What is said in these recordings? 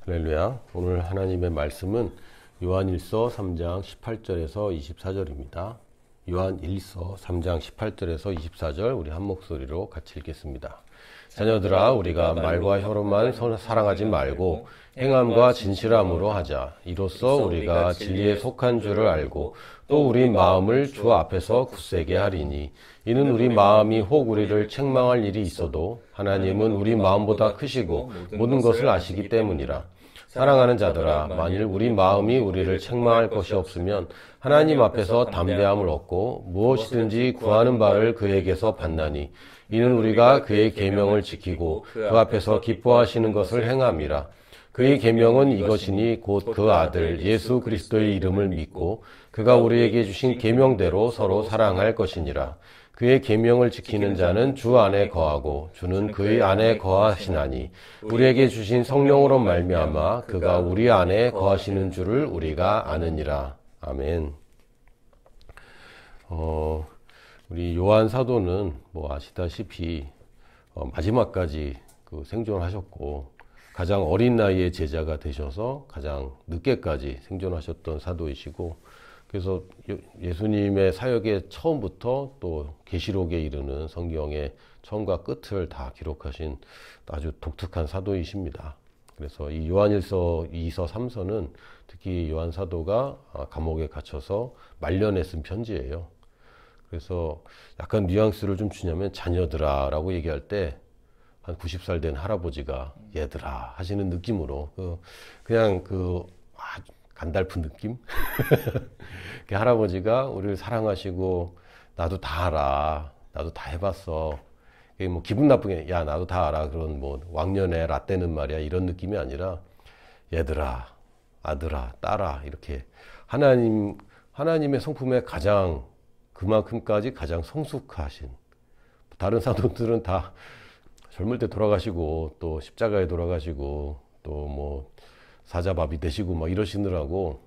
할렐루야. 오늘 하나님의 말씀은 요한일서 3장 18절에서 24절입니다. 요한일서 3장 18절에서 24절 우리 한 목소리로 같이 읽겠습니다. 자녀들아, 우리가 말과 혀로만 사랑하지 말고 행함과 진실함으로 하자. 이로써 우리가 진리에 속한 줄을 알고 또 우리 마음을 주 앞에서 굳세게 하리니, 이는 우리 마음이 혹 우리를 책망할 일이 있어도 하나님은 우리 마음보다 크시고 모든 것을 아시기 때문이라. 사랑하는 자들아, 만일 우리 마음이 우리를 책망할 것이 없으면 하나님 앞에서 담대함을 얻고 무엇이든지 구하는 바를 그에게서 받나니, 이는 우리가 그의 계명을 지키고 그 앞에서 기뻐하시는 것을 행함이라. 그의 계명은 이것이니 곧 그 아들 예수 그리스도의 이름을 믿고 그가 우리에게 주신 계명대로 서로 사랑할 것이니라. 그의 계명을 지키는 자는 주 안에 거하고 주는 그의 안에 거하시나니, 우리에게 주신 성령으로 말미암아 그가 우리 안에 거하시는 줄을 우리가 아느니라. 아멘. 우리 요한 사도는 아시다시피 마지막까지 생존하셨고 가장 어린 나이에 제자가 되셔서 가장 늦게까지 생존하셨던 사도이시고, 그래서 예수님의 사역의 처음부터 또 계시록에 이르는 성경의 처음과 끝을 다 기록하신 아주 독특한 사도이십니다. 그래서 이 요한일서 2서 3서는 특히 요한 사도가 감옥에 갇혀서 말년에 쓴 편지예요. 그래서 약간 뉘앙스를 좀 주냐면, 자녀들아 라고 얘기할 때 한 90살 된 할아버지가 얘들아 하시는 느낌으로 그냥 간달픈 느낌? 그 할아버지가 우리를 사랑하시고 나도 다 알아, 나도 다 해봤어, 기분 나쁘게 야 나도 다 알아, 그런 왕년에 라떼는 말이야, 이런 느낌이 아니라 얘들아, 아들아, 딸아, 이렇게 하나님의 성품에 가장 그만큼까지 가장 성숙하신, 다른 사도들은 다 젊을 때 돌아가시고 또 십자가에 돌아가시고 또 사자밥이 되시고 이러시느라고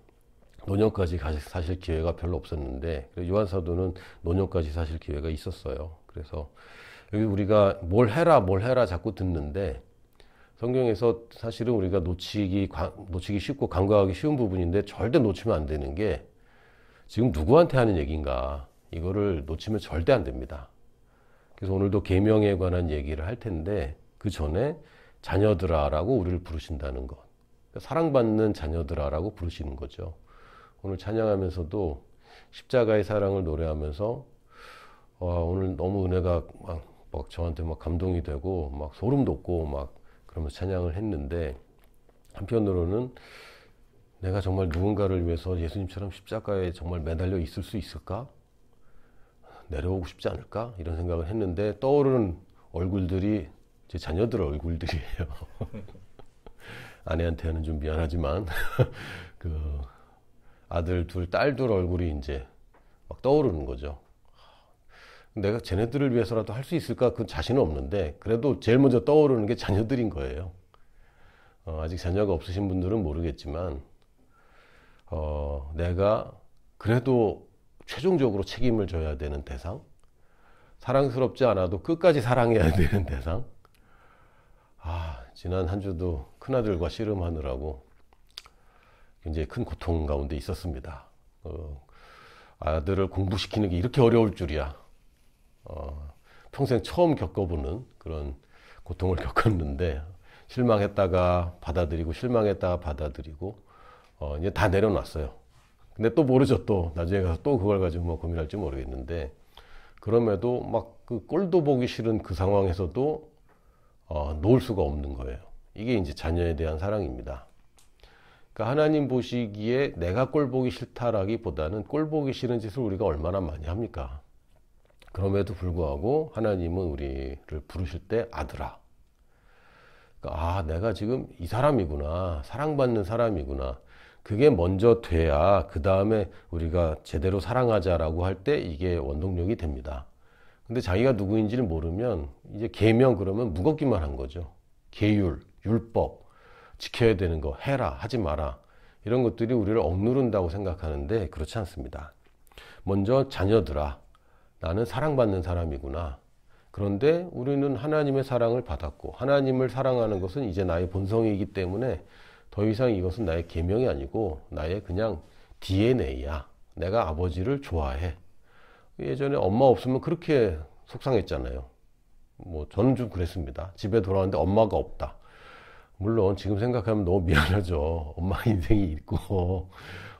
노년까지 사실 기회가 별로 없었는데, 요한 사도는 노년까지 사실 기회가 있었어요. 그래서 여기 우리가 뭘 해라 자꾸 듣는데, 성경에서 사실은 우리가 놓치기 쉽고 간과하기 쉬운 부분인데 절대 놓치면 안 되는 게, 지금 누구한테 하는 얘기인가, 이거를 놓치면 절대 안 됩니다. 그래서 오늘도 계명에 관한 얘기를 할 텐데, 그 전에 자녀들아 라고 우리를 부르신다는 것, 사랑받는 자녀들아 라고 부르시는 거죠. 오늘 찬양하면서도 십자가의 사랑을 노래하면서 오늘 너무 은혜가 막 저한테 감동이 되고 소름 돋고 그러면서 찬양을 했는데, 한편으로는 내가 정말 누군가를 위해서 예수님처럼 십자가에 정말 매달려 있을 수 있을까? 내려오고 싶지 않을까? 이런 생각을 했는데, 떠오르는 얼굴들이 제 자녀들 얼굴들이에요. 아내한테는 좀 미안하지만 아들 둘, 딸 둘 얼굴이 이제 막 떠오르는 거죠. 내가 쟤네들을 위해서라도 할 수 있을까? 그 자신은 없는데, 그래도 제일 먼저 떠오르는 게 자녀들인 거예요. 아직 자녀가 없으신 분들은 모르겠지만 내가 그래도 최종적으로 책임을 져야 되는 대상, 사랑스럽지 않아도 끝까지 사랑해야 되는 대상. 지난 한 주도 큰아들과 씨름하느라고 굉장히 큰 고통 가운데 있었습니다. 아들을 공부시키는 게 이렇게 어려울 줄이야. 평생 처음 겪어보는 그런 고통을 겪었는데, 실망했다가 받아들이고 실망했다가 받아들이고 이제 다 내려놨어요. 근데 또 모르죠. 또 나중에 가서 또 그걸 가지고 고민할지 모르겠는데, 그럼에도 그 꼴도 보기 싫은 그 상황에서도 놓을 수가 없는 거예요. 이게 이제 자녀에 대한 사랑입니다. 그러니까 하나님 보시기에 내가 꼴 보기 싫다라기보다는 꼴 보기 싫은 짓을 우리가 얼마나 많이 합니까? 그럼에도 불구하고 하나님은 우리를 부르실 때 아들아. 그러니까 내가 지금 이 사람이구나, 사랑받는 사람이구나, 그게 먼저 돼야 그 다음에 우리가 제대로 사랑하자라고 할 때 이게 원동력이 됩니다. 근데 자기가 누구인지를 모르면 이제 계명 그러면 무겁기만 한 거죠. 계율, 율법, 지켜야 되는 거, 해라, 하지 마라, 이런 것들이 우리를 억누른다고 생각하는데 그렇지 않습니다. 먼저 자녀들아, 나는 사랑받는 사람이구나. 그런데 우리는 하나님의 사랑을 받았고, 하나님을 사랑하는 것은 이제 나의 본성이기 때문에 더 이상 이것은 나의 계명이 아니고 나의 그냥 DNA야. 내가 아버지를 좋아해. 예전에 엄마 없으면 그렇게 속상했잖아요. 뭐 저는 좀 그랬습니다. 집에 돌아왔는데 엄마가 없다. 물론 지금 생각하면 너무 미안하죠. 엄마 인생이 있고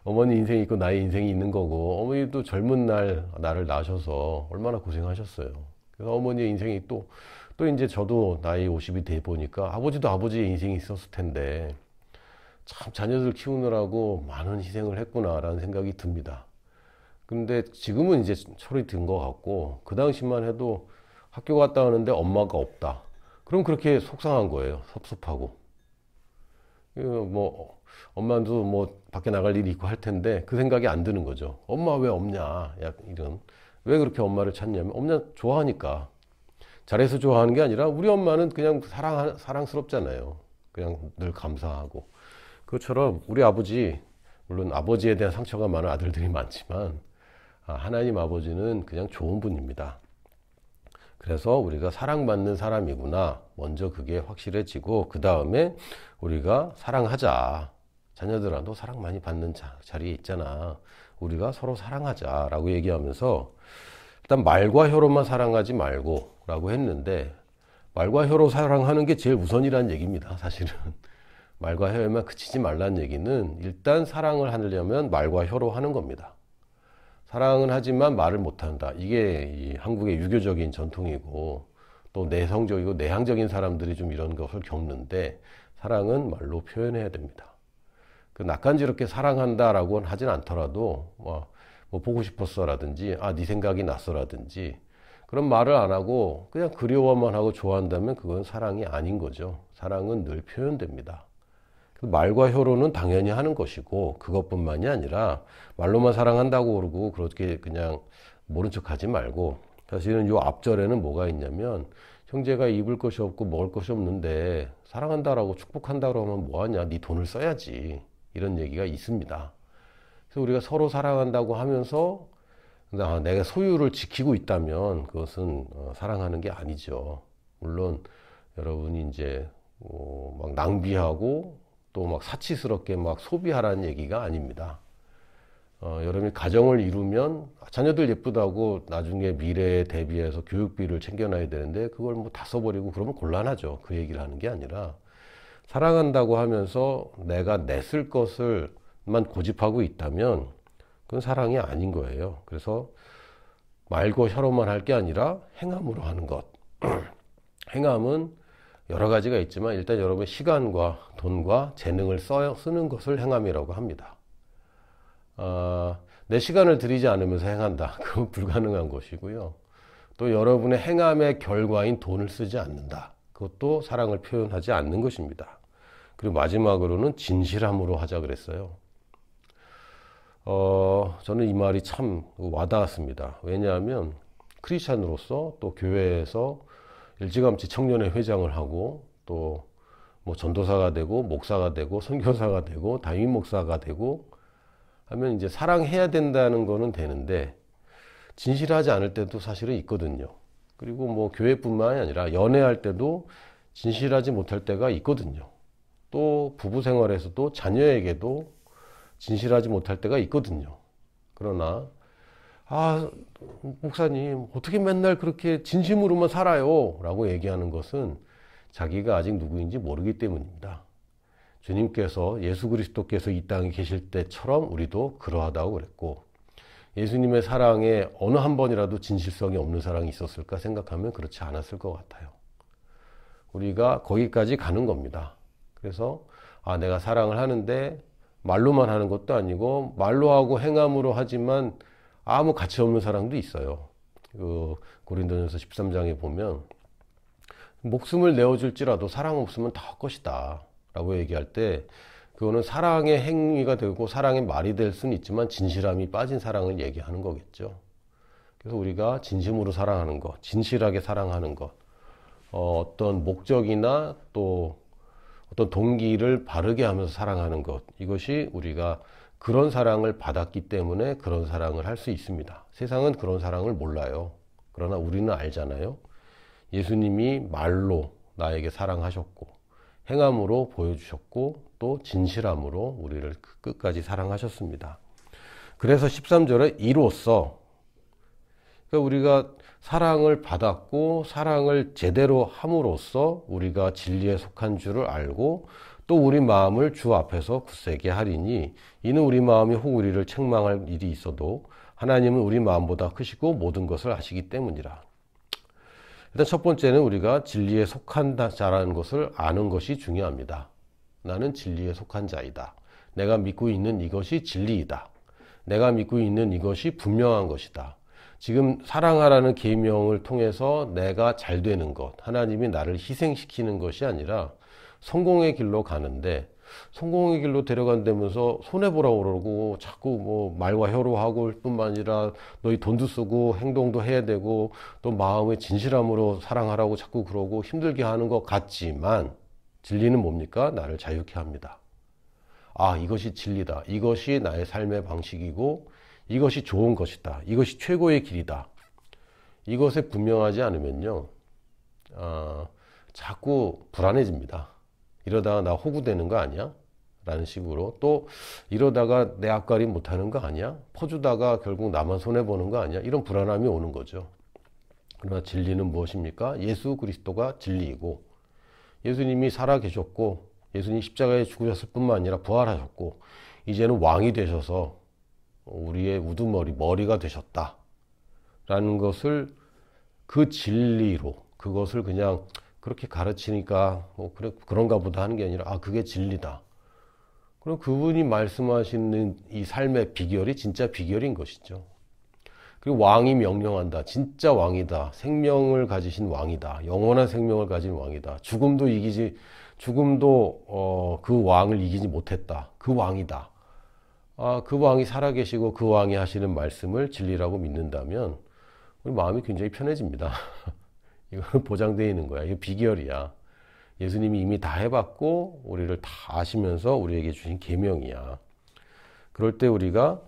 어머니 인생이 있고 나의 인생이 있는 거고, 어머니도 젊은 날 나를 낳으셔서 얼마나 고생하셨어요. 그래서 어머니의 인생이 또 이제 저도 나이 50이 돼 보니까 아버지도 아버지의 인생이 있었을 텐데 참 자녀들 키우느라고 많은 희생을 했구나라는 생각이 듭니다. 근데 지금은 이제 철이 든 것 같고, 그 당시만 해도 학교 갔다 오는데 엄마가 없다. 그럼 그렇게 속상한 거예요. 섭섭하고. 뭐 엄마도 뭐 밖에 나갈 일이 있고 할 텐데 그 생각이 안 드는 거죠. 엄마 왜 없냐, 이런. 왜 그렇게 엄마를 찾냐면 엄마 좋아하니까. 잘해서 좋아하는 게 아니라 우리 엄마는 그냥 사랑스럽잖아요. 그냥 늘 감사하고. 그것처럼 우리 아버지, 물론 아버지에 대한 상처가 많은 아들들이 많지만 하나님 아버지는 그냥 좋은 분입니다. 그래서 우리가 사랑받는 사람이구나, 먼저 그게 확실해지고, 그 다음에 우리가 사랑하자. 자녀들아, 너 사랑 많이 받는 자리에 있잖아. 우리가 서로 사랑하자 라고 얘기하면서, 일단 말과 혀로만 사랑하지 말고 라고 했는데, 말과 혀로 사랑하는 게 제일 우선이라는 얘기입니다. 사실은 말과 혀에만 그치지 말라는 얘기는, 일단 사랑을 하려면 말과 혀로 하는 겁니다. 사랑은 하지만 말을 못한다. 이게 이 한국의 유교적인 전통이고, 또 내성적이고 내향적인 사람들이 좀 이런 것을 겪는데, 사랑은 말로 표현해야 됩니다. 그 낯간지럽게 사랑한다라고는 하진 않더라도 뭐 보고 싶었어 라든지 네 생각이 났어 라든지 그런 말을 안 하고 그냥 그리워만 하고 좋아한다면 그건 사랑이 아닌 거죠. 사랑은 늘 표현됩니다. 말과 혀로는 당연히 하는 것이고, 그것뿐만이 아니라 말로만 사랑한다고 그러고 그렇게 그냥 모른 척 하지 말고, 사실은 요 앞절에는 뭐가 있냐면, 형제가 입을 것이 없고 먹을 것이 없는데 사랑한다라고 축복한다고 하면 뭐하냐, 네 돈을 써야지, 이런 얘기가 있습니다. 그래서 우리가 서로 사랑한다고 하면서 내가 소유를 지키고 있다면 그것은 사랑하는 게 아니죠. 물론 여러분이 이제 막 낭비하고 또 막 사치스럽게 막 소비하라는 얘기가 아닙니다. 여러분이 가정을 이루면 자녀들 예쁘다고 나중에 미래에 대비해서 교육비를 챙겨놔야 되는데 그걸 뭐 다 써버리고 그러면 곤란하죠. 그 얘기를 하는 게 아니라, 사랑한다고 하면서 내가 냈을 것을만 고집하고 있다면 그건 사랑이 아닌 거예요. 그래서 말고 혀로만 할 게 아니라 행함으로 하는 것. 행함은 여러 가지가 있지만 일단 여러분의 시간과 돈과 재능을 쓰는 것을 행함이라고 합니다. 내 시간을 들이지 않으면서 행한다. 그건 불가능한 것이고요. 또 여러분의 행함의 결과인 돈을 쓰지 않는다. 그것도 사랑을 표현하지 않는 것입니다. 그리고 마지막으로는 진실함으로 하자 그랬어요. 저는 이 말이 참 와닿았습니다. 왜냐하면 크리스찬으로서 또 교회에서 일찌감치 청년회 회장을 하고 또 뭐 전도사가 되고 목사가 되고 선교사가 되고 담임 목사가 되고 하면 이제 사랑해야 된다는 거는 되는데 진실하지 않을 때도 사실은 있거든요. 그리고 뭐 교회뿐만이 아니라 연애할 때도 진실하지 못할 때가 있거든요. 또 부부 생활에서도 자녀에게도 진실하지 못할 때가 있거든요. 그러나 목사님 어떻게 맨날 그렇게 진심으로만 살아요? 라고 얘기하는 것은 자기가 아직 누구인지 모르기 때문입니다. 주님께서, 예수 그리스도께서 이 땅에 계실 때처럼 우리도 그러하다고 그랬고, 예수님의 사랑에 어느 한 번이라도 진실성이 없는 사랑이 있었을까 생각하면 그렇지 않았을 것 같아요. 우리가 거기까지 가는 겁니다. 그래서 내가 사랑을 하는데 말로만 하는 것도 아니고 말로 하고 행함으로 하지만 아무 가치 없는 사랑도 있어요. 고린도전서 13장에 보면 목숨을 내어줄지라도 사랑 없으면 다 헛것이다 라고 얘기할 때, 그거는 사랑의 행위가 되고 사랑의 말이 될 수는 있지만 진실함이 빠진 사랑을 얘기하는 거겠죠. 그래서 우리가 진심으로 사랑하는 것, 진실하게 사랑하는 것, 어떤 목적이나 또 어떤 동기를 바르게 하면서 사랑하는 것, 이것이 우리가 그런 사랑을 받았기 때문에 그런 사랑을 할 수 있습니다. 세상은 그런 사랑을 몰라요. 그러나 우리는 알잖아요. 예수님이 말로 나에게 사랑하셨고 행함으로 보여주셨고 또 진실함으로 우리를 끝까지 사랑하셨습니다. 그래서 13절에 이로써, 그러니까 우리가 사랑을 받았고 사랑을 제대로 함으로써 우리가 진리에 속한 줄을 알고 또 우리 마음을 주 앞에서 굳세게 하리니 이는 우리 마음이 혹 우리를 책망할 일이 있어도 하나님은 우리 마음보다 크시고 모든 것을 아시기 때문이라. 일단 첫 번째는 우리가 진리에 속한 자라는 것을 아는 것이 중요합니다. 나는 진리에 속한 자이다. 내가 믿고 있는 이것이 진리이다. 내가 믿고 있는 이것이 분명한 것이다. 지금 사랑하라는 계명을 통해서 내가 잘 되는 것, 하나님이 나를 희생시키는 것이 아니라 성공의 길로 가는데, 성공의 길로 데려간다면서 손해보라고 그러고 자꾸 뭐 말과 혀로 하고 뿐만 아니라 너희 돈도 쓰고 행동도 해야 되고 또 마음의 진실함으로 사랑하라고 자꾸 그러고 힘들게 하는 것 같지만, 진리는 뭡니까? 나를 자유케 합니다. 아, 이것이 진리다. 이것이 나의 삶의 방식이고 이것이 좋은 것이다. 이것이 최고의 길이다. 이것에 분명하지 않으면요, 자꾸 불안해집니다. 이러다가 나 호구되는 거 아니야? 라는 식으로, 또 이러다가 내 앞가림 못하는 거 아니야? 퍼주다가 결국 나만 손해보는 거 아니야? 이런 불안함이 오는 거죠. 그러나 진리는 무엇입니까? 예수 그리스도가 진리이고, 예수님이 살아계셨고 예수님 십자가에 죽으셨을 뿐만 아니라 부활하셨고 이제는 왕이 되셔서 우리의 우두머리, 머리가 되셨다 라는 것을 그 진리로, 그것을 그냥 그렇게 가르치니까 뭐 그래, 그런가 보다 하는 게 아니라, 아, 그게 진리다. 그럼 그분이 말씀하시는 이 삶의 비결이 진짜 비결인 것이죠. 그리고 왕이 명령한다. 진짜 왕이다. 생명을 가지신 왕이다. 영원한 생명을 가진 왕이다. 죽음도 그 왕을 이기지 못했다. 그 왕이다. 아, 그 왕이 살아계시고 그 왕이 하시는 말씀을 진리라고 믿는다면 우리 마음이 굉장히 편해집니다. 이거는 보장되어 있는 거야. 이거 비결이야. 예수님이 이미 다 해봤고 우리를 다 아시면서 우리에게 주신 계명이야. 그럴 때 우리가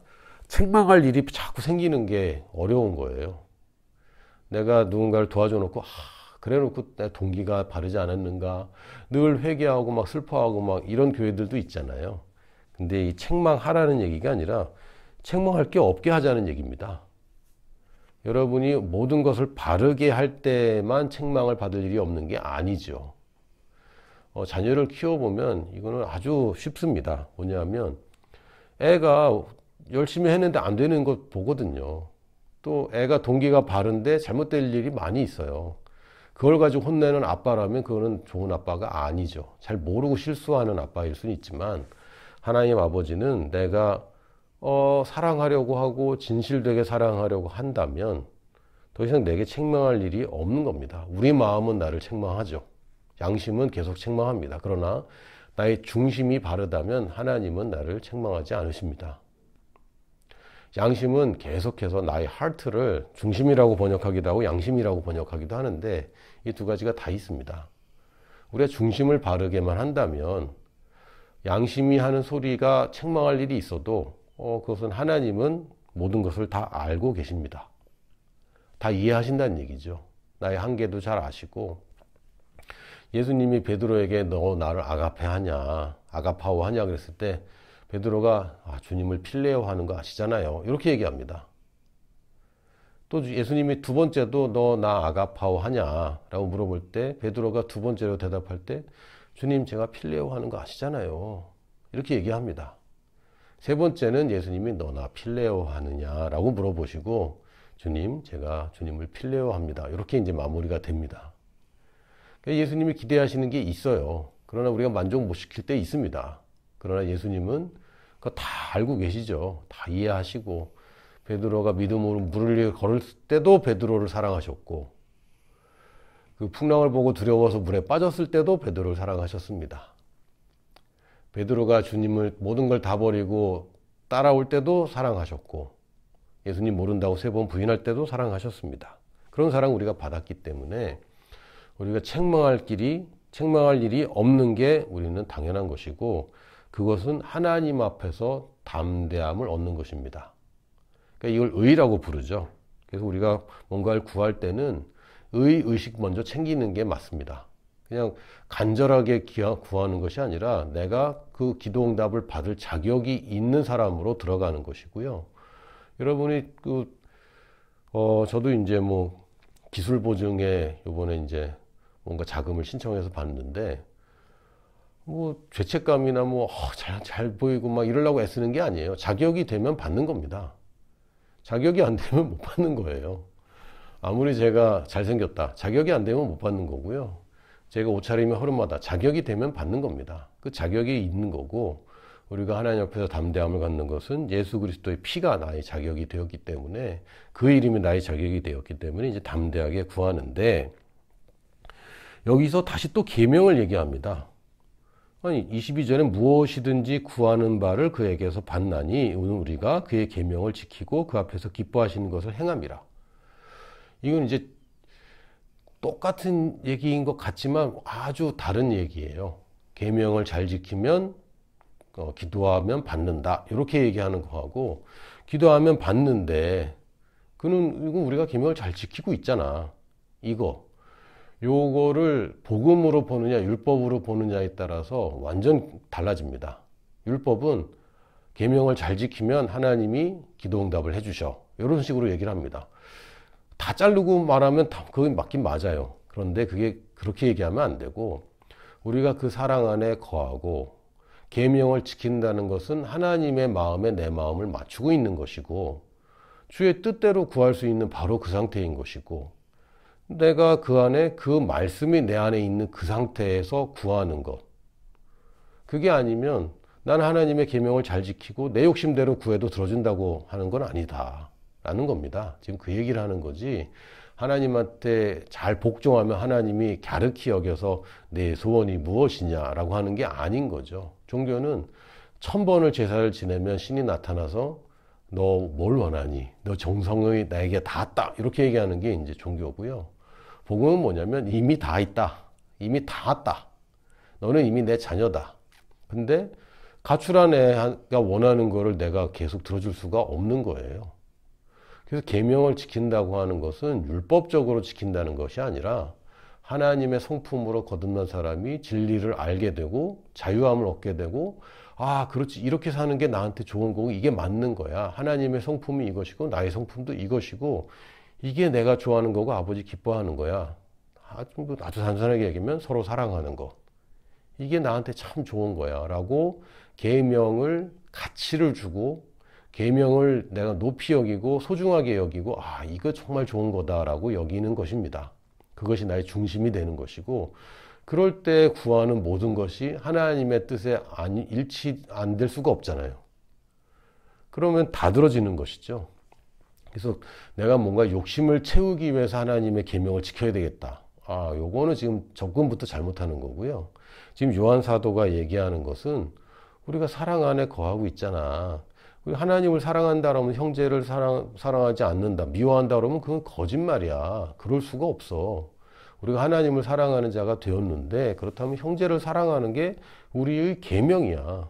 책망할 일이 자꾸 생기는 게 어려운 거예요. 내가 누군가를 도와줘 놓고 그래 놓고 내 동기가 바르지 않았는가, 늘 회개하고 막 슬퍼하고 막 이런 교회들도 있잖아요. 근데 이 책망하라는 얘기가 아니라 책망할 게 없게 하자는 얘기입니다. 여러분이 모든 것을 바르게 할 때만 책망을 받을 일이 없는 게 아니죠. 자녀를 키워보면 이거는 아주 쉽습니다. 뭐냐면 애가 열심히 했는데 안 되는 것 보거든요. 또 애가 동기가 바른데 잘못될 일이 많이 있어요. 그걸 가지고 혼내는 아빠라면 그거는 좋은 아빠가 아니죠. 잘 모르고 실수하는 아빠일 수는 있지만 하나님 아버지는 내가 사랑하려고 하고 진실되게 사랑하려고 한다면 더 이상 내게 책망할 일이 없는 겁니다. 우리 마음은 나를 책망하죠. 양심은 계속 책망합니다. 그러나 나의 중심이 바르다면 하나님은 나를 책망하지 않으십니다. 양심은 계속해서 나의 하트를 중심이라고 번역하기도 하고 양심이라고 번역하기도 하는데 이 두 가지가 다 있습니다. 우리가 중심을 바르게만 한다면 양심이 하는 소리가 책망할 일이 있어도 그것은 하나님은 모든 것을 다 알고 계십니다. 다 이해하신다는 얘기죠. 나의 한계도 잘 아시고, 예수님이 베드로에게 너 나를 아가페하냐, 아가파오하냐 그랬을 때 베드로가 주님을 필레오 하는 거 아시잖아요. 이렇게 얘기합니다. 또 예수님이 두 번째도 너 나 아가파오 하냐 라고 물어볼 때 베드로가 두 번째로 대답할 때 주님 제가 필레오 하는 거 아시잖아요. 이렇게 얘기합니다. 세 번째는 예수님이 너 나 필레오 하느냐 라고 물어보시고 주님 제가 주님을 필레오 합니다. 이렇게 이제 마무리가 됩니다. 그러니까 예수님이 기대하시는 게 있어요. 그러나 우리가 만족 못 시킬 때 있습니다. 그러나 예수님은 그거 다 알고 계시죠. 다 이해하시고 베드로가 믿음으로 물을 위해 걸을 때도 베드로를 사랑하셨고 그 풍랑을 보고 두려워서 물에 빠졌을 때도 베드로를 사랑하셨습니다. 베드로가 주님을 모든 걸 다 버리고 따라올 때도 사랑하셨고 예수님 모른다고 3번 부인할 때도 사랑하셨습니다. 그런 사랑 우리가 받았기 때문에 우리가 책망할 일이 없는 게 우리는 당연한 것이고 그것은 하나님 앞에서 담대함을 얻는 것입니다. 그러니까 이걸 의라고 부르죠. 그래서 우리가 뭔가를 구할 때는 의식 먼저 챙기는 게 맞습니다. 그냥 간절하게 구하는 것이 아니라 내가 그 기도응답을 받을 자격이 있는 사람으로 들어가는 것이고요. 여러분이 저도 이제 뭐 기술 보증에 요번에 이제 뭔가 자금을 신청해서 받는데 뭐 죄책감이나 뭐 잘 보이고 막 이러려고 애쓰는 게 아니에요. 자격이 되면 받는 겁니다. 자격이 안 되면 못 받는 거예요. 아무리 제가 잘생겼다. 자격이 안 되면 못 받는 거고요. 제가 옷차림이 허름하다. 자격이 되면 받는 겁니다. 그 자격이 있는 거고, 우리가 하나님 앞에서 담대함을 갖는 것은 예수 그리스도의 피가 나의 자격이 되었기 때문에, 그 이름이 나의 자격이 되었기 때문에 이제 담대하게 구하는데, 여기서 다시 또 계명을 얘기합니다. 아니 22절에 무엇이든지 구하는 바를 그에게서 받나니 우리가 그의 계명을 지키고 그 앞에서 기뻐하시는 것을 행함이라. 이건 이제 똑같은 얘기인 것 같지만 아주 다른 얘기예요. 계명을 잘 지키면 기도하면 받는다 이렇게 얘기하는 거하고, 기도하면 받는데 그는 이거 우리가 계명을 잘 지키고 있잖아. 요거를 복음으로 보느냐 율법으로 보느냐에 따라서 완전 달라집니다. 율법은 계명을 잘 지키면 하나님이 기도응답을 해주셔, 이런 식으로 얘기를 합니다. 다 자르고 말하면 그게 맞긴 맞아요. 그런데 그게 그렇게 얘기하면 안 되고, 우리가 그 사랑 안에 거하고 계명을 지킨다는 것은 하나님의 마음에 내 마음을 맞추고 있는 것이고, 주의 뜻대로 구할 수 있는 바로 그 상태인 것이고, 내가 그 안에 그 말씀이 내 안에 있는 그 상태에서 구하는 것. 그게 아니면 나는 하나님의 계명을 잘 지키고 내 욕심대로 구해도 들어준다고 하는 건 아니다 라는 겁니다. 지금 그 얘기를 하는 거지, 하나님한테 잘 복종하면 하나님이 갸륵히 여겨서 내 소원이 무엇이냐라고 하는 게 아닌 거죠. 종교는 1000번을 제사를 지내면 신이 나타나서 너 뭘 원하니? 너 정성이 나에게 닿았다. 이렇게 얘기하는 게 이제 종교고요. 복음은 뭐냐면 이미 다 있다. 이미 다 왔다. 너는 이미 내 자녀다. 근데 가출한 애가 원하는 거를 내가 계속 들어줄 수가 없는 거예요. 그래서 계명을 지킨다고 하는 것은 율법적으로 지킨다는 것이 아니라 하나님의 성품으로 거듭난 사람이 진리를 알게 되고 자유함을 얻게 되고, 아 그렇지, 이렇게 사는 게 나한테 좋은 거고 이게 맞는 거야. 하나님의 성품이 이것이고 나의 성품도 이것이고 이게 내가 좋아하는 거고 아버지 기뻐하는 거야. 아주 단순하게 얘기하면 서로 사랑하는 거. 이게 나한테 참 좋은 거야 라고 계명을 가치를 주고, 계명을 내가 높이 여기고 소중하게 여기고, 아 이거 정말 좋은 거다라고 여기는 것입니다. 그것이 나의 중심이 되는 것이고, 그럴 때 구하는 모든 것이 하나님의 뜻에 일치 안 될 수가 없잖아요. 그러면 다 들어지는 것이죠. 그래서 내가 뭔가 욕심을 채우기 위해서 하나님의 계명을 지켜야 되겠다. 아, 요거는 지금 접근부터 잘못하는 거고요. 지금 요한 사도가 얘기하는 것은 우리가 사랑 안에 거하고 있잖아. 우리 하나님을 사랑한다 그러면 형제를 사랑하지 않는다, 미워한다 그러면 그건 거짓말이야. 그럴 수가 없어. 우리가 하나님을 사랑하는 자가 되었는데, 그렇다면 형제를 사랑하는 게 우리의 계명이야.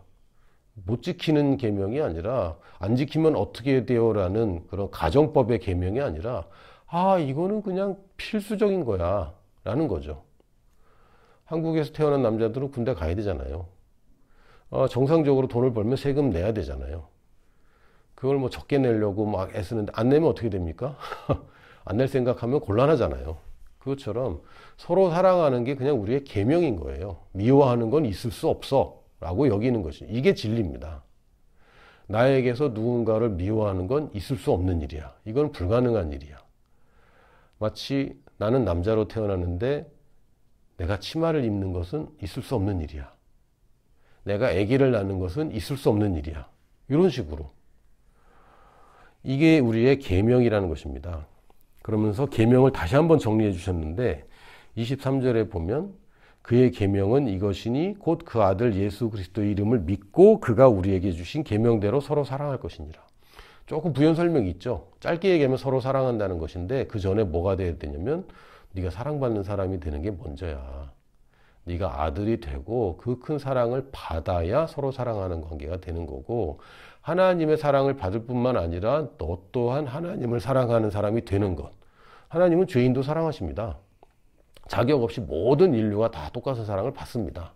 못 지키는 계명이 아니라, 안 지키면 어떻게 돼요라는 그런 가정법의 계명이 아니라, 아 이거는 그냥 필수적인 거야 라는 거죠. 한국에서 태어난 남자들은 군대 가야 되잖아요. 정상적으로 돈을 벌면 세금 내야 되잖아요. 그걸 뭐 적게 내려고 막 애쓰는데 안 내면 어떻게 됩니까? 안 낼 생각하면 곤란하잖아요. 그것처럼 서로 사랑하는 게 그냥 우리의 계명인 거예요. 미워하는 건 있을 수 없어 라고 여기는 것이, 이게 진리입니다. 나에게서 누군가를 미워하는 건 있을 수 없는 일이야. 이건 불가능한 일이야. 마치 나는 남자로 태어났는데 내가 치마를 입는 것은 있을 수 없는 일이야. 내가 아기를 낳는 것은 있을 수 없는 일이야. 이런 식으로. 이게 우리의 계명이라는 것입니다. 그러면서 계명을 다시 한번 정리해 주셨는데 23절에 보면 그의 계명은 이것이니 곧 그 아들 예수 그리스도의 이름을 믿고 그가 우리에게 주신 계명대로 서로 사랑할 것이니라. 조금 부연 설명이 있죠. 짧게 얘기하면 서로 사랑한다는 것인데 그 전에 뭐가 돼야 되냐면 네가 사랑받는 사람이 되는 게 먼저야. 네가 아들이 되고 그 큰 사랑을 받아야 서로 사랑하는 관계가 되는 거고, 하나님의 사랑을 받을 뿐만 아니라 너 또한 하나님을 사랑하는 사람이 되는 것. 하나님은 죄인도 사랑하십니다. 자격 없이 모든 인류가 다 똑같은 사랑을 받습니다.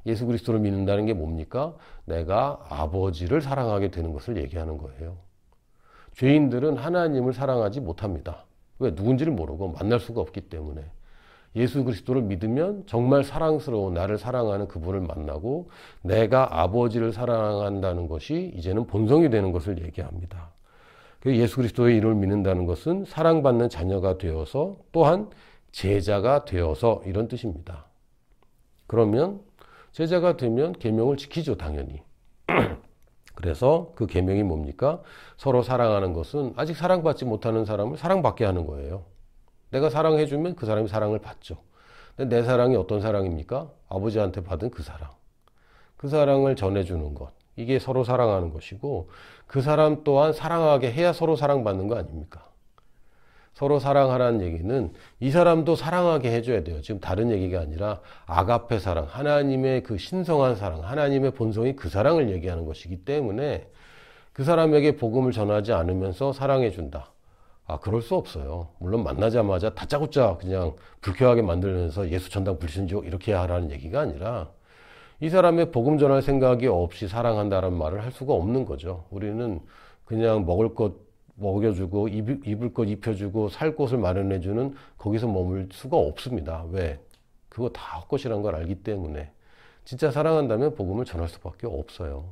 예수 그리스도를 믿는다는 게 뭡니까? 내가 아버지를 사랑하게 되는 것을 얘기하는 거예요. 죄인들은 하나님을 사랑하지 못합니다. 왜? 누군지를 모르고 만날 수가 없기 때문에. 예수 그리스도를 믿으면 정말 사랑스러운 나를 사랑하는 그분을 만나고 내가 아버지를 사랑한다는 것이 이제는 본성이 되는 것을 얘기합니다. 예수 그리스도의 이름을 믿는다는 것은 사랑받는 자녀가 되어서 또한 제자가 되어서 이런 뜻입니다. 그러면 제자가 되면 계명을 지키죠, 당연히. 그래서 그 계명이 뭡니까? 서로 사랑하는 것은 아직 사랑받지 못하는 사람을 사랑받게 하는 거예요. 내가 사랑해주면 그 사람이 사랑을 받죠. 근데 내 사랑이 어떤 사랑입니까? 아버지한테 받은 그 사랑. 그 사랑을 전해주는 것. 이게 서로 사랑하는 것이고 그 사람 또한 사랑하게 해야 서로 사랑받는 거 아닙니까? 서로 사랑하라는 얘기는 이 사람도 사랑하게 해줘야 돼요. 지금 다른 얘기가 아니라 아가페 사랑, 하나님의 그 신성한 사랑, 하나님의 본성이 그 사랑을 얘기하는 것이기 때문에 그 사람에게 복음을 전하지 않으면서 사랑해준다. 그럴 수 없어요. 물론 만나자마자 다짜고짜 그냥 불쾌하게 만들면서 예수 전당 불신족 이렇게 하라는 얘기가 아니라 이 사람의 복음 전할 생각이 없이 사랑한다는 말을 할 수가 없는 거죠. 우리는 그냥 먹을 것 먹여주고 입을 것 입혀주고 살 곳을 마련해주는 거기서 머물 수가 없습니다. 왜? 그거 다 헛것이란 걸 알기 때문에. 진짜 사랑한다면 복음을 전할 수밖에 없어요.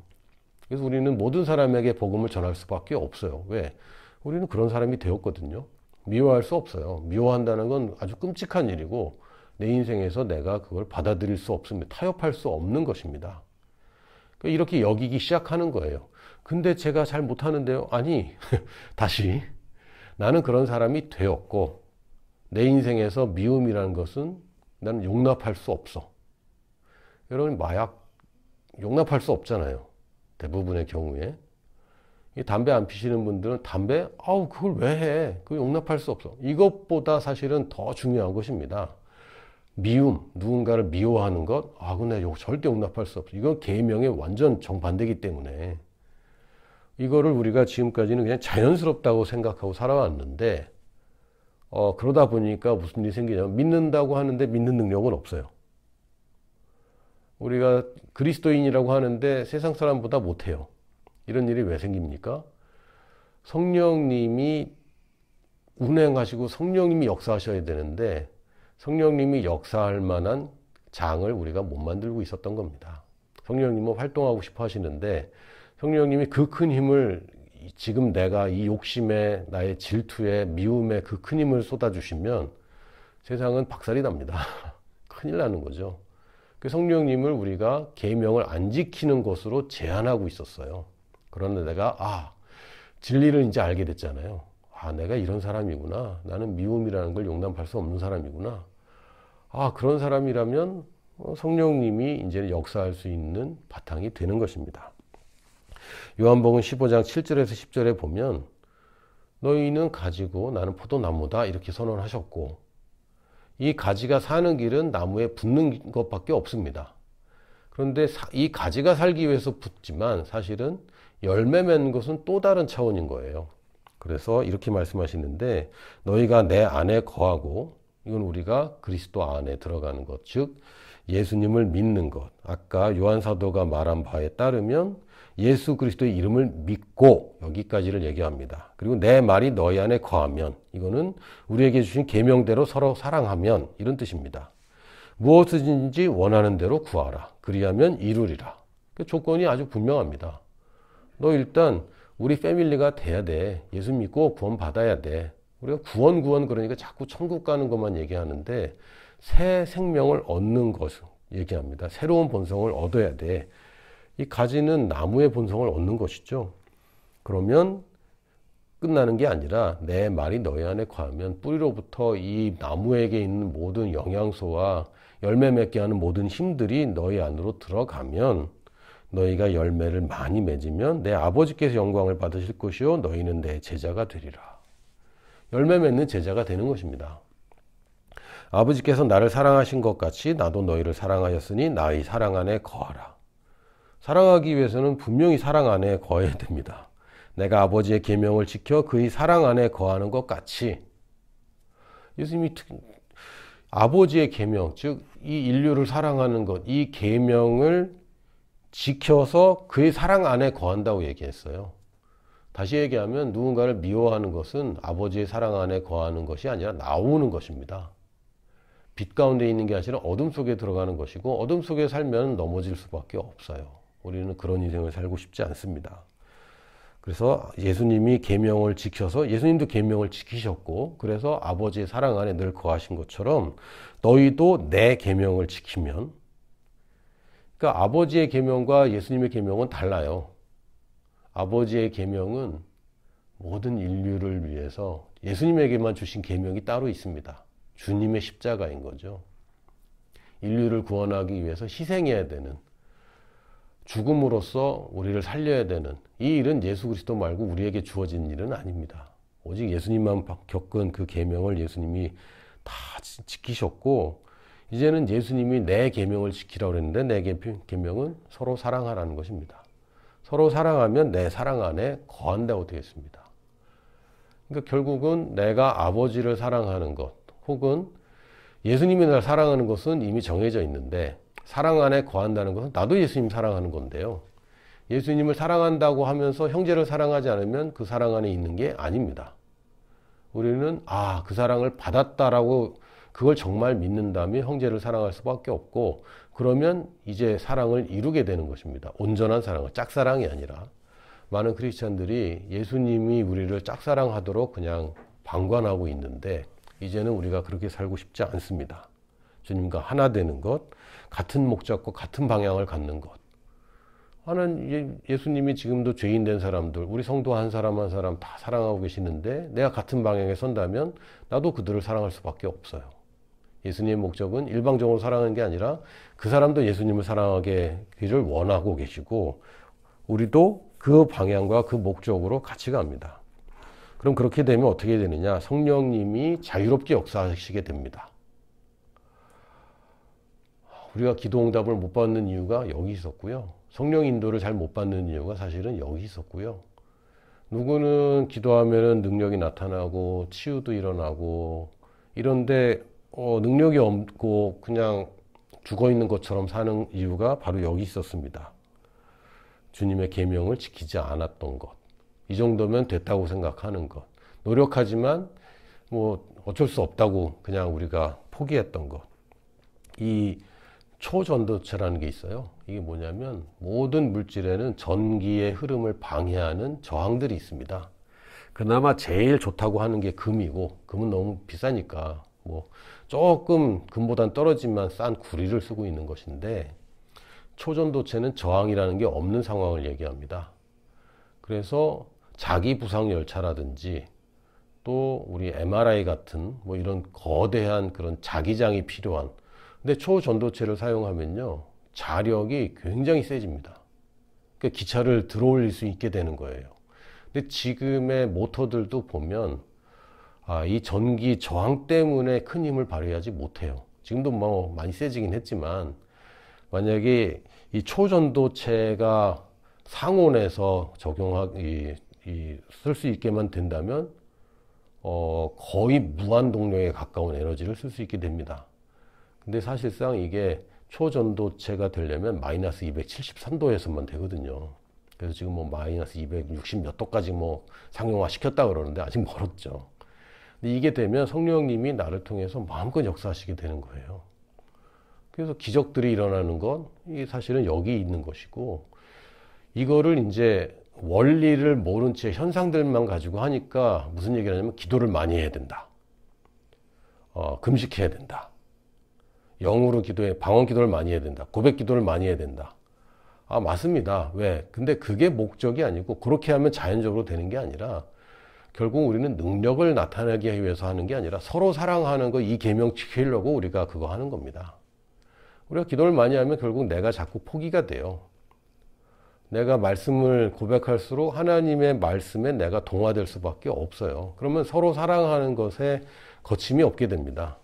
그래서 우리는 모든 사람에게 복음을 전할 수밖에 없어요. 왜? 우리는 그런 사람이 되었거든요. 미워할 수 없어요. 미워한다는 건 아주 끔찍한 일이고 내 인생에서 내가 그걸 받아들일 수 없습니다. 타협할 수 없는 것입니다. 이렇게 여기기 시작하는 거예요. 근데 제가 잘 못하는데요. 아니, 다시 나는 그런 사람이 되었고 내 인생에서 미움이라는 것은 나는 용납할 수 없어. 여러분 마약 용납할 수 없잖아요. 대부분의 경우에. 이 담배 안 피시는 분들은 담배? 그걸 왜 해? 그거 용납할 수 없어. 이것보다 사실은 더 중요한 것입니다. 미움, 누군가를 미워하는 것, 근데 이거 절대 용납할 수 없어. 이건 계명에 완전 정반대이기 때문에 이거를 우리가 지금까지는 그냥 자연스럽다고 생각하고 살아왔는데 그러다 보니까 무슨 일이 생기냐면 믿는다고 하는데 믿는 능력은 없어요. 우리가 그리스도인이라고 하는데 세상 사람보다 못해요. 이런 일이 왜 생깁니까? 성령님이 운행하시고 성령님이 역사하셔야 되는데 성령님이 역사할 만한 장을 우리가 못 만들고 있었던 겁니다. 성령님은 활동하고 싶어 하시는데 성령님이 그 큰 힘을 지금 내가 이 욕심에 나의 질투에 미움에 그 큰 힘을 쏟아주시면 세상은 박살이 납니다. 큰일 나는 거죠. 그 성령님을 우리가 계명을 안 지키는 것으로 제한하고 있었어요. 그런데 내가 진리를 이제 알게 됐잖아요. 내가 이런 사람이구나. 나는 미움이라는 걸 용납할 수 없는 사람이구나. 그런 사람이라면 성령님이 이제 역사할 수 있는 바탕이 되는 것입니다. 요한복음 15장 7절에서 10절에 보면 너희는 가지고 나는 포도나무다 이렇게 선언하셨고 이 가지가 사는 길은 나무에 붙는 것밖에 없습니다. 그런데 이 가지가 살기 위해서 붙지만 사실은 열매 맺는 것은 또 다른 차원인 거예요. 그래서 이렇게 말씀하시는데 너희가 내 안에 거하고 이건 우리가 그리스도 안에 들어가는 것, 즉 예수님을 믿는 것. 아까 요한사도가 말한 바에 따르면 예수 그리스도의 이름을 믿고 여기까지를 얘기합니다. 그리고 내 말이 너희 안에 거하면 이거는 우리에게 주신 계명대로 서로 사랑하면 이런 뜻입니다. 무엇이든지 원하는 대로 구하라. 그리하면 이루리라. 그 조건이 아주 분명합니다. 너 일단 우리 패밀리가 돼야 돼. 예수 믿고 구원 받아야 돼. 우리가 구원 그러니까 자꾸 천국 가는 것만 얘기하는데 새 생명을 얻는 것을 얘기합니다. 새로운 본성을 얻어야 돼. 이 가지는 나무의 본성을 얻는 것이죠. 그러면 끝나는 게 아니라 내 말이 너희 안에 거하면 뿌리로부터 이 나무에게 있는 모든 영양소와 열매 맺게 하는 모든 힘들이 너희 안으로 들어가면 너희가 열매를 많이 맺으면 내 아버지께서 영광을 받으실 것이요 너희는 내 제자가 되리라. 열매 맺는 제자가 되는 것입니다. 아버지께서 나를 사랑하신 것 같이 나도 너희를 사랑하였으니 나의 사랑 안에 거하라. 사랑하기 위해서는 분명히 사랑 안에 거해야 됩니다. 내가 아버지의 계명을 지켜 그의 사랑 안에 거하는 것 같이 예수님이 아버지의 계명, 즉 이 인류를 사랑하는 것, 이 계명을 지켜서 그의 사랑 안에 거한다고 얘기했어요. 다시 얘기하면 누군가를 미워하는 것은 아버지의 사랑 안에 거하는 것이 아니라 나오는 것입니다. 빛 가운데 있는 게 아니라 어둠 속에 들어가는 것이고, 어둠 속에 살면 넘어질 수밖에 없어요. 우리는 그런 인생을 살고 싶지 않습니다. 그래서 예수님이 계명을 지켜서, 예수님도 계명을 지키셨고, 그래서 아버지의 사랑 안에 늘 거하신 것처럼 너희도 내 계명을 지키면, 그러니까 아버지의 계명과 예수님의 계명은 달라요. 아버지의 계명은 모든 인류를 위해서 예수님에게만 주신 계명이 따로 있습니다. 주님의 십자가인 거죠. 인류를 구원하기 위해서 희생해야 되는, 죽음으로써 우리를 살려야 되는 이 일은 예수 그리스도 말고 우리에게 주어진 일은 아닙니다. 오직 예수님만 겪은 그 계명을 예수님이 다 지키셨고, 이제는 예수님이 내 계명을 지키라고 했는데, 내 계명은 서로 사랑하라는 것입니다. 서로 사랑하면 내 사랑 안에 거한다고 되어 있습니다. 그러니까 결국은 내가 아버지를 사랑하는 것, 혹은 예수님이 나를 사랑하는 것은 이미 정해져 있는데, 사랑 안에 거한다는 것은 나도 예수님 사랑하는 건데요. 예수님을 사랑한다고 하면서 형제를 사랑하지 않으면 그 사랑 안에 있는 게 아닙니다. 우리는 그 사랑을 받았다라고 그걸 정말 믿는다면 형제를 사랑할 수밖에 없고, 그러면 이제 사랑을 이루게 되는 것입니다. 온전한 사랑을, 짝사랑이 아니라. 많은 크리스찬들이 예수님이 우리를 짝사랑하도록 그냥 방관하고 있는데, 이제는 우리가 그렇게 살고 싶지 않습니다. 주님과 하나 되는 것, 같은 목적과 같은 방향을 갖는 것. 예수님이 지금도 죄인 된 사람들, 우리 성도 한 사람 한 사람 다 사랑하고 계시는데, 내가 같은 방향에 선다면 나도 그들을 사랑할 수밖에 없어요. 예수님의 목적은 일방적으로 사랑하는 게 아니라 그 사람도 예수님을 사랑하기를 원하고 계시고, 우리도 그 방향과 그 목적으로 같이 갑니다. 그럼 그렇게 되면 어떻게 되느냐? 성령님이 자유롭게 역사하시게 됩니다. 우리가 기도 응답을 못 받는 이유가 여기 있었고요. 성령 인도를 잘 못 받는 이유가 사실은 여기 있었고요. 누구는 기도하면 능력이 나타나고 치유도 일어나고 이런데 능력이 없고 그냥 죽어있는 것처럼 사는 이유가 바로 여기 있었습니다. 주님의 계명을 지키지 않았던 것. 이 정도면 됐다고 생각하는 것. 노력하지만 뭐 어쩔 수 없다고 그냥 우리가 포기했던 것. 이 초전도체라는 게 있어요. 이게 뭐냐면 모든 물질에는 전기의 흐름을 방해하는 저항들이 있습니다. 그나마 제일 좋다고 하는 게 금이고, 금은 너무 비싸니까 뭐 조금 금보단 떨어지만 싼 구리를 쓰고 있는 것인데, 초전도체는 저항이라는 게 없는 상황을 얘기합니다. 그래서 자기 부상 열차라든지 또 우리 MRI 같은 뭐 이런 거대한 그런 자기장이 필요한, 근데 초전도체를 사용하면요 자력이 굉장히 세집니다. 그러니까 기차를 들어올릴 수 있게 되는 거예요. 근데 지금의 모터들도 보면 이 전기 저항 때문에 큰 힘을 발휘하지 못해요. 지금도 뭐 많이 세지긴 했지만, 만약에 이 초전도체가 상온에서 쓸 수 있게만 된다면 거의 무한 동력에 가까운 에너지를 쓸 수 있게 됩니다. 근데 사실상 이게 초전도체가 되려면 마이너스 273도에서만 되거든요. 그래서 지금 뭐 마이너스 260 몇 도까지 뭐 상용화 시켰다 그러는데 아직 멀었죠. 근데 이게 되면 성령님이 나를 통해서 마음껏 역사하시게 되는 거예요. 그래서 기적들이 일어나는 건 이게 사실은 여기 있는 것이고, 이거를 이제 원리를 모른 채 현상들만 가지고 하니까 무슨 얘기를 하냐면 기도를 많이 해야 된다. 금식해야 된다. 영으로 기도해, 방언 기도를 많이 해야 된다. 고백 기도를 많이 해야 된다. 맞습니다. 왜? 근데 그게 목적이 아니고, 그렇게 하면 자연적으로 되는 게 아니라, 결국 우리는 능력을 나타내기 위해서 하는 게 아니라 서로 사랑하는 거, 이 계명 지키려고 우리가 그거 하는 겁니다. 우리가 기도를 많이 하면 결국 내가 자꾸 포기가 돼요. 내가 말씀을 고백할수록 하나님의 말씀에 내가 동화될 수밖에 없어요. 그러면 서로 사랑하는 것에 거침이 없게 됩니다.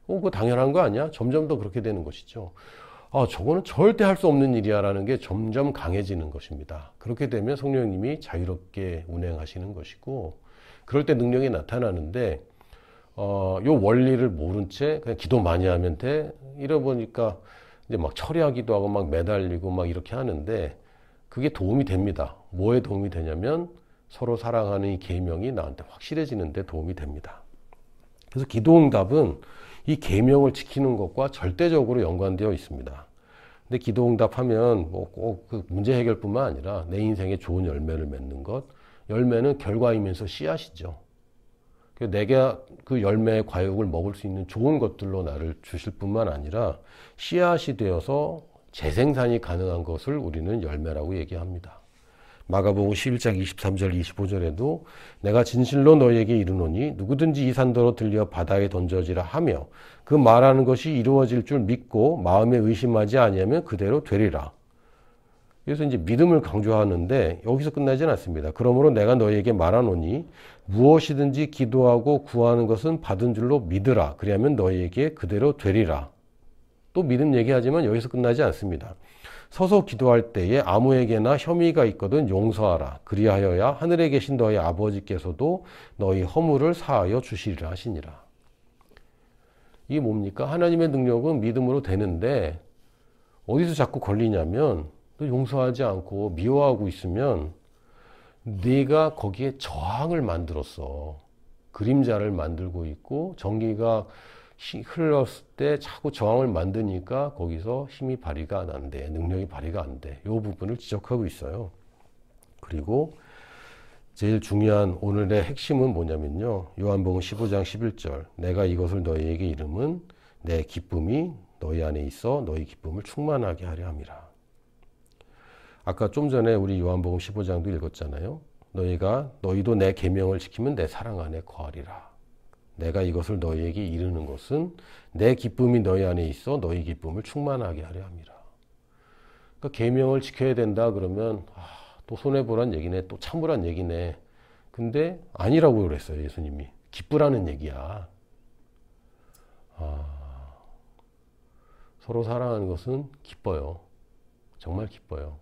그거 당연한 거 아니야? 점점 더 그렇게 되는 것이죠. 저거는 절대 할 수 없는 일이야 라는 게 점점 강해지는 것입니다. 그렇게 되면 성령님이 자유롭게 운행하시는 것이고, 그럴 때 능력이 나타나는데, 요 원리를 모른 채 그냥 기도 많이 하면 돼. 이러보니까 이제 막 철야기도 하고 막 매달리고 막 이렇게 하는데 그게 도움이 됩니다. 뭐에 도움이 되냐면 서로 사랑하는 이 계명이 나한테 확실해지는데 도움이 됩니다. 그래서 기도응답은 이 계명을 지키는 것과 절대적으로 연관되어 있습니다. 근데 기도응답하면 뭐 꼭 그 문제 해결뿐만 아니라 내 인생에 좋은 열매를 맺는 것, 열매는 결과이면서 씨앗이죠. 내가 그 열매의 과육을 먹을 수 있는 좋은 것들로 나를 주실 뿐만 아니라 씨앗이 되어서 재생산이 가능한 것을 우리는 열매라고 얘기합니다. 마가복음 11장 23절 25절에도 내가 진실로 너희에게 이르노니 누구든지 이 산더러 들려 바다에 던져지라 하며 그 말하는 것이 이루어질 줄 믿고 마음에 의심하지 아니하면 그대로 되리라. 그래서 이제 믿음을 강조하는데 여기서 끝나지는 않습니다. 그러므로 내가 너희에게 말하노니 무엇이든지 기도하고 구하는 것은 받은 줄로 믿으라. 그리하면 너희에게 그대로 되리라. 또 믿음 얘기하지만 여기서 끝나지 않습니다. 서서 기도할 때에 아무에게나 혐의가 있거든 용서하라. 그리하여야 하늘에 계신 너희 아버지께서도 너희 허물을 사하여 주시리라 하시니라. 이게 뭡니까? 하나님의 능력은 믿음으로 되는데 어디서 자꾸 걸리냐면 또 용서하지 않고 미워하고 있으면 네가 거기에 저항을 만들었어. 그림자를 만들고 있고 전기가 흘렀을 때 자꾸 저항을 만드니까 거기서 힘이 발휘가 안 돼. 능력이 발휘가 안 돼. 이 부분을 지적하고 있어요. 그리고 제일 중요한 오늘의 핵심은 뭐냐면요. 요한복음 15장 11절. 내가 이것을 너희에게 이름은 내 기쁨이 너희 안에 있어 너희 기쁨을 충만하게 하려 함이라. 아까 좀 전에 우리 요한복음 15장도 읽었잖아요. 너희도 내 계명을 지키면 내 사랑 안에 거하리라. 내가 이것을 너희에게 이르는 것은 내 기쁨이 너희 안에 있어 너희 기쁨을 충만하게 하려 함이라. 그러니까 계명을 지켜야 된다 그러면 또 손해보란 얘기네, 또 참으란 얘기네. 근데 아니라고 그랬어요, 예수님이. 기쁘라는 얘기야. 서로 사랑하는 것은 기뻐요. 정말 기뻐요.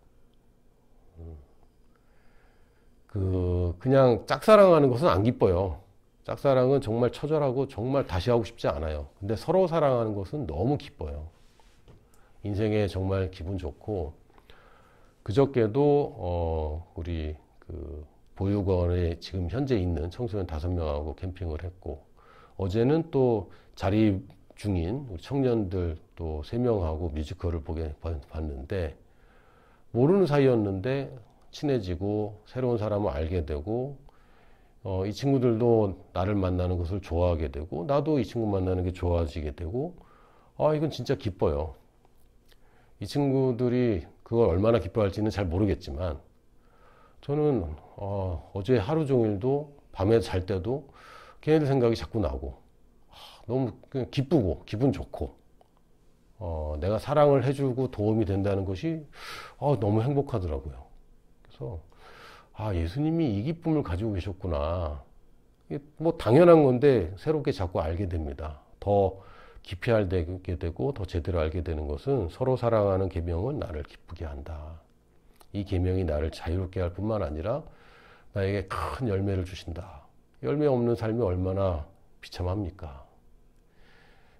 그냥 짝사랑하는 것은 안 기뻐요. 짝사랑은 정말 처절하고 정말 다시 하고 싶지 않아요. 근데 서로 사랑하는 것은 너무 기뻐요. 인생에 정말 기분 좋고, 그저께도 우리 보육원에 지금 현재 있는 청소년 5명하고 캠핑을 했고, 어제는 또 자립 중인 우리 청년들 또 3명하고 뮤지컬을 봤는데, 모르는 사이였는데 친해지고 새로운 사람을 알게 되고, 이 친구들도 나를 만나는 것을 좋아하게 되고, 나도 이 친구 만나는 게 좋아지게 되고, 이건 진짜 기뻐요. 이 친구들이 그걸 얼마나 기뻐할지는 잘 모르겠지만, 저는 어제 하루 종일도 밤에 잘 때도 걔네들 생각이 자꾸 나고, 너무 그냥 기쁘고 기분 좋고, 내가 사랑을 해주고 도움이 된다는 것이 너무 행복하더라고요. 그래서 예수님이 이 기쁨을 가지고 계셨구나. 이게 뭐 당연한 건데 새롭게 자꾸 알게 됩니다. 더 깊이 알게 되고 더 제대로 알게 되는 것은 서로 사랑하는 계명은 나를 기쁘게 한다. 이 계명이 나를 자유롭게 할 뿐만 아니라 나에게 큰 열매를 주신다. 열매 없는 삶이 얼마나 비참합니까?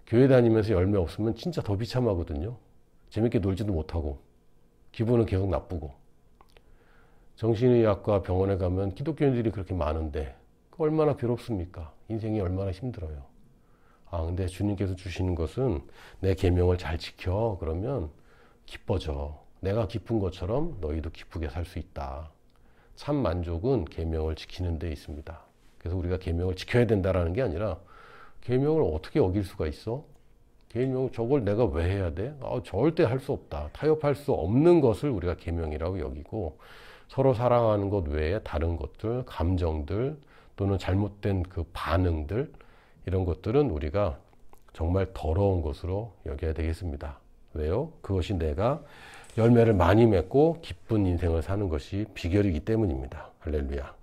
교회 다니면서 열매 없으면 진짜 더 비참하거든요. 재밌게 놀지도 못하고 기분은 계속 나쁘고. 정신의학과 병원에 가면 기독교인들이 그렇게 많은데 얼마나 괴롭습니까? 인생이 얼마나 힘들어요. 근데 주님께서 주시는 것은 내 계명을 잘 지켜. 그러면 기뻐져. 내가 기쁜 것처럼 너희도 기쁘게 살 수 있다. 참 만족은 계명을 지키는 데 있습니다. 그래서 우리가 계명을 지켜야 된다라는 게 아니라 계명을 어떻게 어길 수가 있어? 계명 저걸 내가 왜 해야 돼? 절대 할 수 없다. 타협할 수 없는 것을 우리가 계명이라고 여기고, 서로 사랑하는 것 외에 다른 것들, 감정들 또는 잘못된 그 반응들, 이런 것들은 우리가 정말 더러운 것으로 여겨야 되겠습니다. 왜요? 그것이 내가 열매를 많이 맺고 기쁜 인생을 사는 것이 비결이기 때문입니다. 할렐루야.